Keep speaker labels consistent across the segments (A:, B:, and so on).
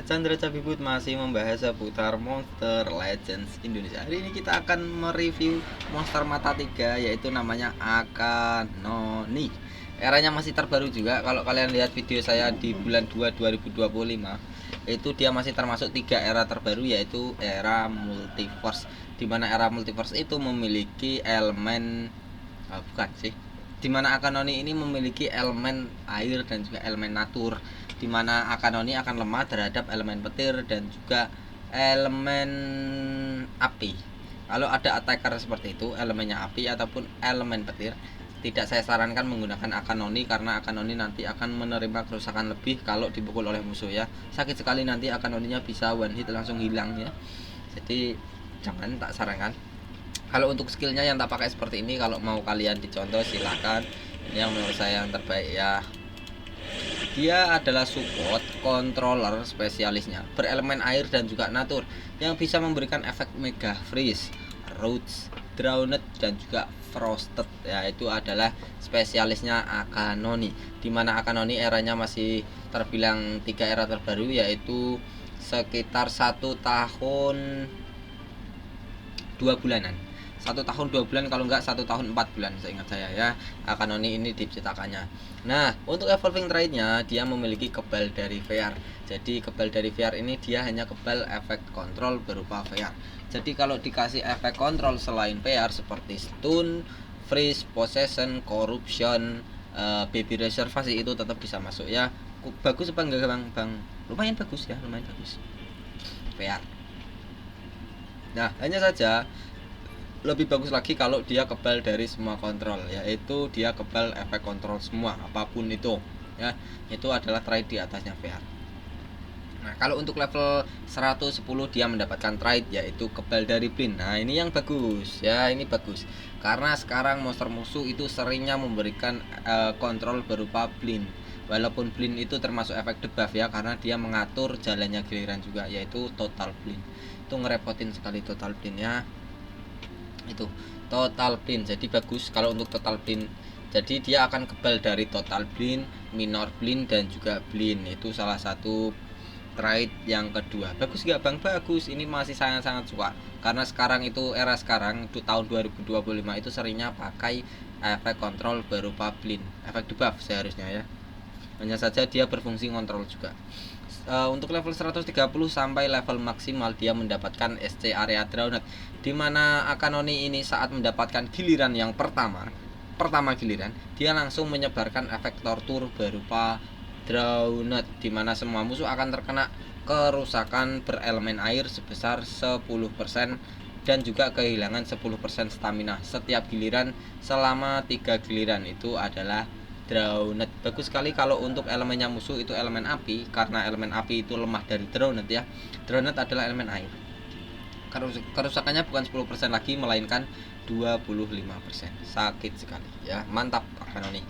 A: Chandra Cabibut masih membahas seputar Monster Legends Indonesia. Hari ini kita akan mereview monster mata 3, yaitu namanya Akanoni. Eranya masih terbaru juga. Kalau kalian lihat video saya di bulan 2 2025, itu dia masih termasuk 3 era terbaru, yaitu era multiverse. Dimana era multiverse itu memiliki elemen dimana Akanoni ini memiliki elemen air dan juga elemen natur, dimana Akanoni akan lemah terhadap elemen petir dan juga elemen api. Kalau ada attacker seperti itu, elemennya api ataupun elemen petir, tidak saya sarankan menggunakan Akanoni, karena Akanoni nanti akan menerima kerusakan lebih kalau dipukul oleh musuh ya. Sakit sekali, nanti Akanoninya bisa one hit langsung hilang ya. Jadi jangan, tak sarankan. Kalau untuk skillnya yang tak pakai seperti ini, kalau mau kalian dicontoh silahkan. Ini yang menurut saya yang terbaik ya. Dia adalah support controller spesialisnya, berelemen air dan juga natur, yang bisa memberikan efek Mega Freeze, Roots, Drowned dan juga Frosted. Ya, itu adalah spesialisnya Akanoni. Dimana Akanoni eranya masih terbilang 3 era terbaru, yaitu sekitar 1 tahun 2 bulanan. 1 tahun 2 bulan, kalau enggak 1 tahun 4 bulan seingat saya ya, Akanoni ini diciptakannya. Nah, untuk evolving trait-nya, dia memiliki kebal dari VR. Jadi kebal dari VR ini dia hanya kebal efek kontrol berupa VR. Jadi kalau dikasih efek kontrol selain VR seperti stun, freeze, possession, corruption, baby reservasi, itu tetap bisa masuk ya. Bagus apa enggak bang? Lumayan bagus ya, lumayan bagus VR. Nah, hanya saja lebih bagus lagi kalau dia kebal dari semua kontrol, yaitu dia kebal efek kontrol semua apapun itu ya. Itu adalah trait di atasnya VR. Nah, kalau untuk level 110 dia mendapatkan trait yaitu kebal dari blind. Nah, ini yang bagus ya, ini bagus karena sekarang monster musuh itu seringnya memberikan kontrol berupa blind. Walaupun blind itu termasuk efek debuff ya, karena dia mengatur jalannya giliran juga, yaitu total blind. Itu ngerepotin sekali total blind ya. Itu total blind, jadi bagus kalau untuk total blind. Jadi dia akan kebal dari total blind, minor blind dan juga blind. Itu salah satu trait yang kedua. Bagus gak bang? Bagus. Ini masih sangat-sangat suka, karena sekarang itu era sekarang tahun 2025 itu seringnya pakai efek kontrol berupa blind, efek debuff seharusnya ya. Hanya saja dia berfungsi kontrol juga. Untuk level 130 sampai level maksimal dia mendapatkan SC area Drowned, dimana Akanoni ini saat mendapatkan giliran yang pertama giliran, dia langsung menyebarkan efek tortur berupa Drowned, dimana semua musuh akan terkena kerusakan berelemen air sebesar 10% dan juga kehilangan 10% stamina setiap giliran selama 3 giliran. Itu adalah Drowned. Bagus sekali kalau untuk elemennya musuh itu elemen api, karena elemen api itu lemah dari Drowned ya. Drowned adalah elemen air. Kerusakannya bukan 10% lagi, melainkan 25%. Sakit sekali ya. Mantap Akanoni.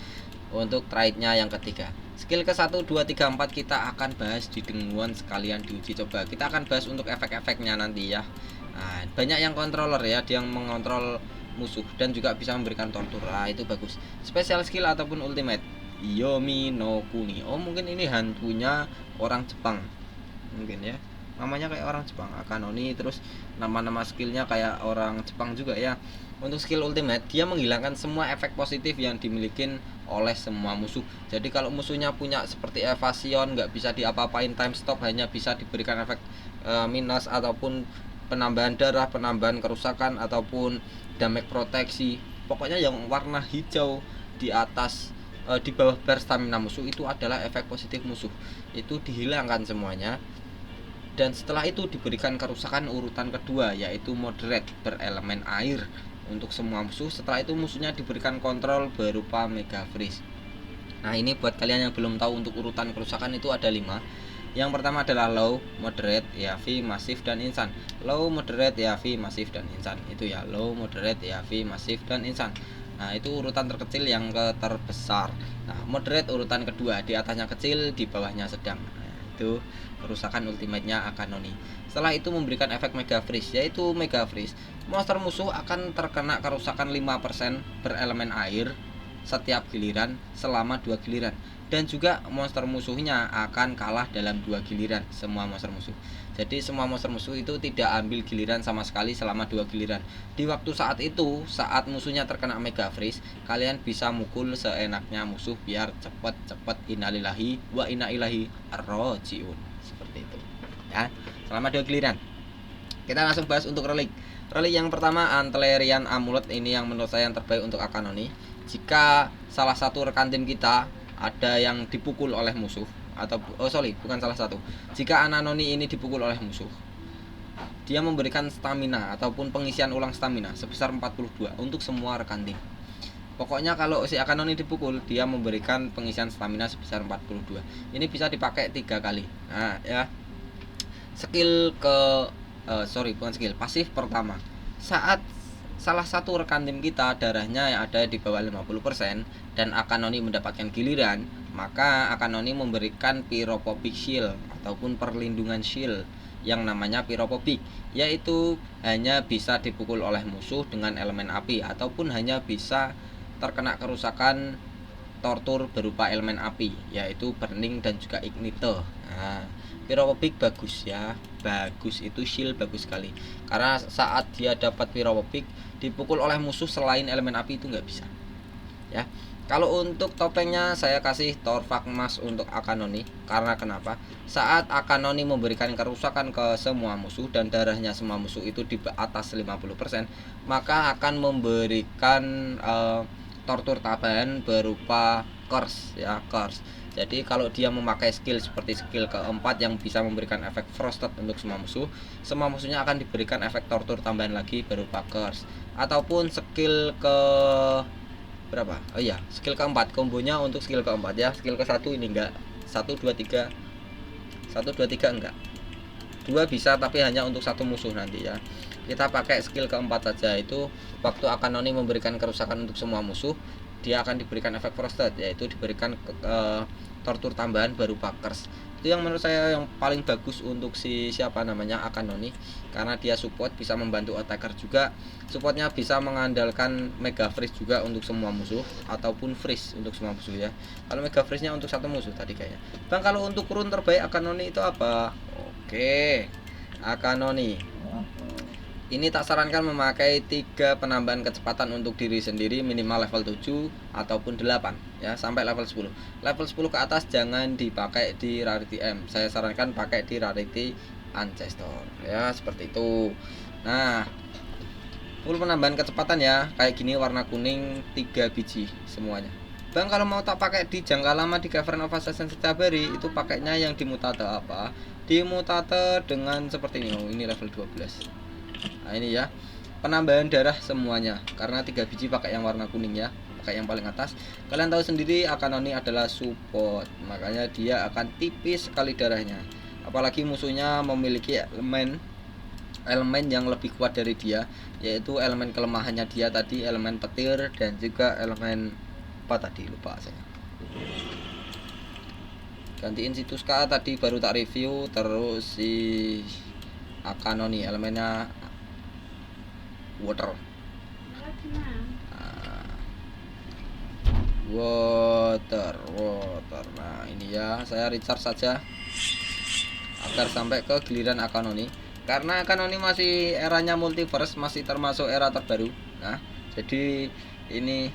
A: Untuk traitnya yang ketiga, skill ke 1, 2, 3, 4 kita akan bahas di denguan sekalian diuji coba. Kita akan bahas untuk efek-efeknya nanti ya. Nah, banyak yang controller ya, dia yang mengontrol musuh dan juga bisa memberikan tortur. Itu bagus. Special skill ataupun ultimate Yomi no Kuni. Oh, mungkin ini hantunya orang Jepang mungkin ya, namanya kayak orang Jepang Akanoni, terus nama-nama skillnya kayak orang Jepang juga ya. Untuk skill ultimate, dia menghilangkan semua efek positif yang dimiliki oleh semua musuh. Jadi kalau musuhnya punya seperti evasion, nggak bisa diapa-apain, time stop, hanya bisa diberikan efek minus ataupun penambahan darah, penambahan kerusakan ataupun damage proteksi. Pokoknya yang warna hijau di atas di bawah bar stamina musuh itu adalah efek positif musuh. Itu dihilangkan semuanya. Dan setelah itu diberikan kerusakan urutan kedua, yaitu moderate berelemen air untuk semua musuh. Setelah itu musuhnya diberikan kontrol berupa Mega Freeze. Nah, ini buat kalian yang belum tahu, untuk urutan kerusakan itu ada 5. Yang pertama adalah low, moderate, heavy, massive, dan instant. Low, moderate, heavy, massive, dan instant. Itu ya, low, moderate, heavy, massive, dan instant. Nah, itu urutan terkecil yang ke terbesar. Nah, moderate urutan kedua, di atasnya kecil, di bawahnya sedang. Nah, itu kerusakan ultimate-nya Akanoni. Setelah itu memberikan efek Mega Freeze, yaitu Mega Freeze. Monster musuh akan terkena kerusakan 5% berelemen air setiap giliran selama 2 giliran. Dan juga monster musuhnya akan kalah dalam 2 giliran, semua monster musuh. Jadi semua monster musuh itu tidak ambil giliran sama sekali selama 2 giliran. Di waktu saat itu, saat musuhnya terkena Mega Freeze, kalian bisa mukul seenaknya musuh biar cepet innalillahi wa inna ilaihi rajiun. Seperti itu. Ya, selama 2 giliran. Kita langsung bahas untuk relik. Relik yang pertama Antlerian Amulet, ini yang menurut saya yang terbaik untuk Akanoni. Jika salah satu rekan tim kita ada yang dipukul oleh musuh atau bukan salah satu. Jika Ananoni ini dipukul oleh musuh, dia memberikan stamina ataupun pengisian ulang stamina sebesar 42 untuk semua rekan tim. Pokoknya kalau si Akanoni dipukul, dia memberikan pengisian stamina sebesar 42. Ini bisa dipakai 3 kali. Nah, ya. Pasif pertama. Saat salah satu rekan tim kita darahnya yang ada di bawah 50% dan Akanoni mendapatkan giliran, maka Akanoni memberikan Pyrophobic Shield ataupun perlindungan shield yang namanya Pyrophobic, yaitu hanya bisa dipukul oleh musuh dengan elemen api ataupun hanya bisa terkena kerusakan tortur berupa elemen api, yaitu burning dan juga ignite. Nah, Pyrophobic bagus ya, bagus, itu shield bagus sekali, karena saat dia dapat Pyrophobic dipukul oleh musuh selain elemen api itu nggak bisa ya. Kalau untuk topengnya saya kasih Torvak Emas untuk Akanoni. Karena kenapa? Saat Akanoni memberikan kerusakan ke semua musuh dan darahnya semua musuh itu di atas 50%, maka akan memberikan tortur tambahan berupa curse ya, curse. Jadi kalau dia memakai skill seperti skill keempat yang bisa memberikan efek frosted untuk semua musuhnya akan diberikan efek tortur tambahan lagi berupa curse. Ataupun skill ke berapa? Oh iya, skill keempat, kombonya untuk skill keempat ya. Skill ke-1 ini enggak. 1 2 3. 1 2 3 enggak. 2 bisa tapi hanya untuk satu musuh nanti ya. Kita pakai skill keempat saja, itu waktu Akanoni memberikan kerusakan untuk semua musuh, dia akan diberikan efek frosted, yaitu diberikan tortur tambahan berupa curse. Itu yang menurut saya yang paling bagus untuk siapa namanya Akanoni, karena dia support, bisa membantu attacker juga. Supportnya bisa mengandalkan Mega Freeze juga untuk semua musuh ataupun freeze untuk semua musuh ya. Kalau Mega Freeze-nya untuk satu musuh tadi kayaknya. Bang, kalau untuk rune terbaik Akanoni itu apa? Oke, Akanoni ini tak sarankan memakai 3 penambahan kecepatan untuk diri sendiri minimal level 7 ataupun 8 ya, sampai level 10. Level 10 ke atas jangan dipakai di Rarity M. Saya sarankan pakai di Rarity Ancestor ya, seperti itu. Nah, full penambahan kecepatan ya, kayak gini warna kuning 3 biji semuanya. Bang, kalau mau tak pakai di jangka lama di Cavern of Assassin Stabari, itu pakainya yang di mutate apa? Di mutate dengan seperti ini. Oh, ini level 12. Nah, ini ya, penambahan darah semuanya, karena 3 biji pakai yang warna kuning ya, pakai yang paling atas. Kalian tahu sendiri Akanoni adalah support, makanya dia akan tipis sekali darahnya. Apalagi musuhnya memiliki elemen yang lebih kuat dari dia, yaitu elemen kelemahannya dia tadi elemen petir dan juga elemen apa tadi, lupa saya. Gantiin situs K tadi baru tak review. Terus si Akanoni elemennya water. Water. Nah, ini ya, saya recharge saja agar sampai ke giliran Akanoni. Karena Akanoni masih eranya multiverse, masih termasuk era terbaru. Nah, jadi ini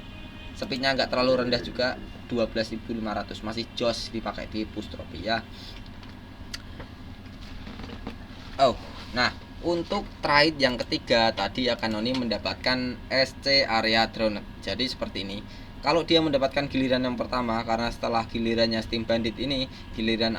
A: speednya nggak terlalu rendah juga, 12.500, masih jos dipakai di push trophy ya. Oh, nah, untuk trade yang ketiga tadi Akanoni mendapatkan SC area drone. Jadi seperti ini. Kalau dia mendapatkan giliran yang pertama, karena setelah gilirannya Steam Bandit ini, giliran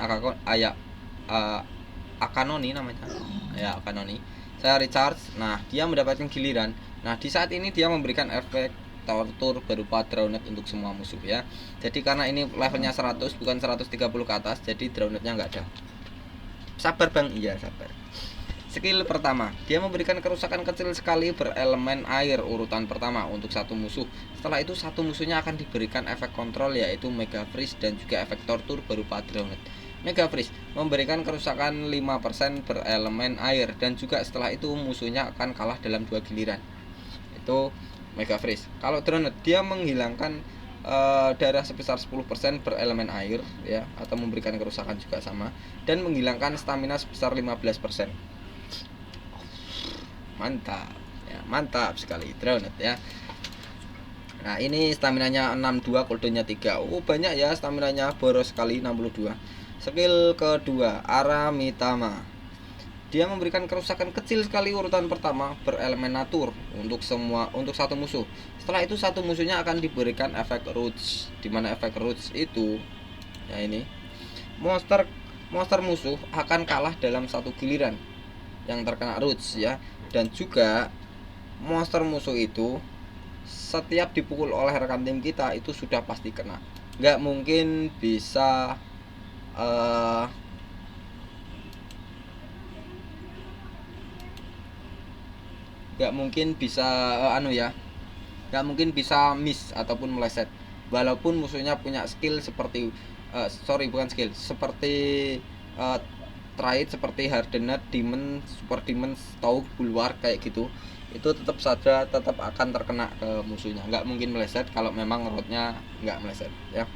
A: Akanoni namanya. Ya, Akanoni. Saya recharge. Nah, dia mendapatkan giliran. Nah, di saat ini dia memberikan efek tortur berupa Drowned untuk semua musuh ya. Jadi karena ini levelnya 100 bukan 130 ke atas, jadi Drownednya nggak ada. Sabar Bang, iya sabar. Skill pertama, dia memberikan kerusakan kecil sekali berelemen air urutan pertama untuk satu musuh. Setelah itu satu musuhnya akan diberikan efek kontrol, yaitu Mega Freeze dan juga efek tortur berupa Drowned. Mega Freeze memberikan kerusakan 5% berelemen air, dan juga setelah itu musuhnya akan kalah dalam 2 giliran. Itu Mega Freeze. Kalau Drowned, dia menghilangkan darah sebesar 10% berelemen air ya, atau memberikan kerusakan juga sama, dan menghilangkan stamina sebesar 15%. Mantap ya, mantap sekali Drowned ya. Nah ini staminanya 62, cooldownnya 3. Banyak ya staminanya, boros sekali 62. Skill kedua Aramitama. Dia memberikan kerusakan kecil sekali urutan pertama berelemen natur untuk satu musuh. Setelah itu satu musuhnya akan diberikan efek roots, dimana efek roots itu ya ini monster musuh akan kalah dalam satu giliran yang terkena roots ya, dan juga monster musuh itu setiap dipukul oleh rekan tim kita itu sudah pasti kena. Nggak mungkin bisa nggak mungkin bisa miss ataupun meleset, walaupun musuhnya punya skill seperti seperti trait seperti Hardened Demon, Super Demon, Stoke, Bulwark kayak gitu, itu tetap akan terkena ke musuhnya, nggak mungkin meleset kalau memang roadnya nggak meleset ya.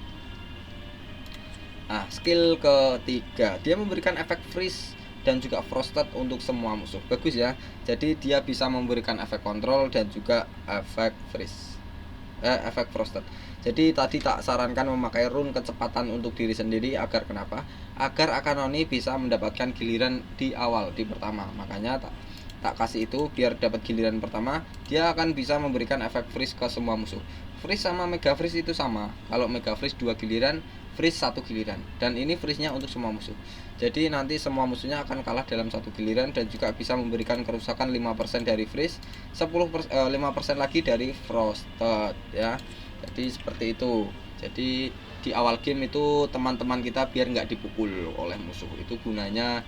A: Nah skill ketiga, dia memberikan efek freeze dan juga frosted untuk semua musuh. Bagus ya, jadi dia bisa memberikan efek kontrol dan juga efek freeze, efek frosted. Jadi tadi tak sarankan memakai rune kecepatan untuk diri sendiri agar kenapa? Agar Akanoni bisa mendapatkan giliran di awal, di pertama. Makanya tak kasih itu biar dapat giliran pertama, dia akan bisa memberikan efek freeze ke semua musuh. Freeze sama Mega Freeze itu sama. Kalau Mega Freeze 2 giliran, freeze 1 giliran. Dan ini freeze-nya untuk semua musuh. Jadi nanti semua musuhnya akan kalah dalam satu giliran, dan juga bisa memberikan kerusakan 5% dari freeze, 5% lagi dari frosted ya. Jadi seperti itu. Jadi di awal game itu teman-teman kita biar nggak dipukul oleh musuh. Itu gunanya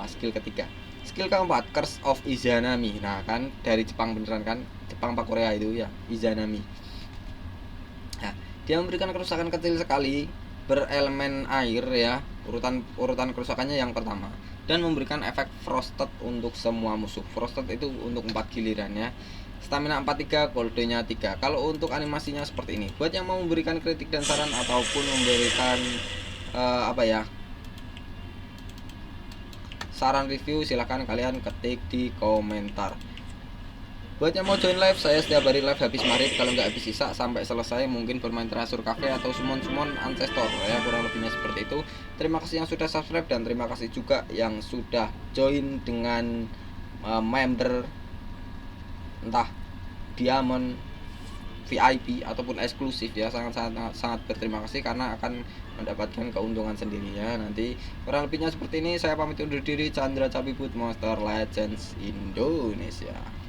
A: skill ketiga. Skill keempat, Curse of Izanami. Nah kan dari Jepang beneran kan, Jepang apa Korea itu ya, Izanami. Nah, dia memberikan kerusakan kecil sekali berelemen air ya, urutan kerusakannya yang pertama, dan memberikan efek frosted untuk semua musuh. Frosted itu untuk 4 giliran ya. Stamina 43, cooldownnya 3. Kalau untuk animasinya seperti ini. Buat yang mau memberikan kritik dan saran ataupun memberikan saran review, silahkan kalian ketik di komentar. Buat yang mau join live, saya setiap hari live habis maghrib, kalau nggak habis sisa sampai selesai, mungkin bermain Treasure Cafe atau summon ancestor ya, kurang lebihnya seperti itu. Terima kasih yang sudah subscribe, dan terima kasih juga yang sudah join dengan member entah diamond, VIP ataupun eksklusif ya. Sangat berterima kasih karena akan mendapatkan keuntungan sendirinya nanti. Kurang lebihnya seperti ini, saya pamit undur diri. Chandra Cabibut, Monster Legends Indonesia.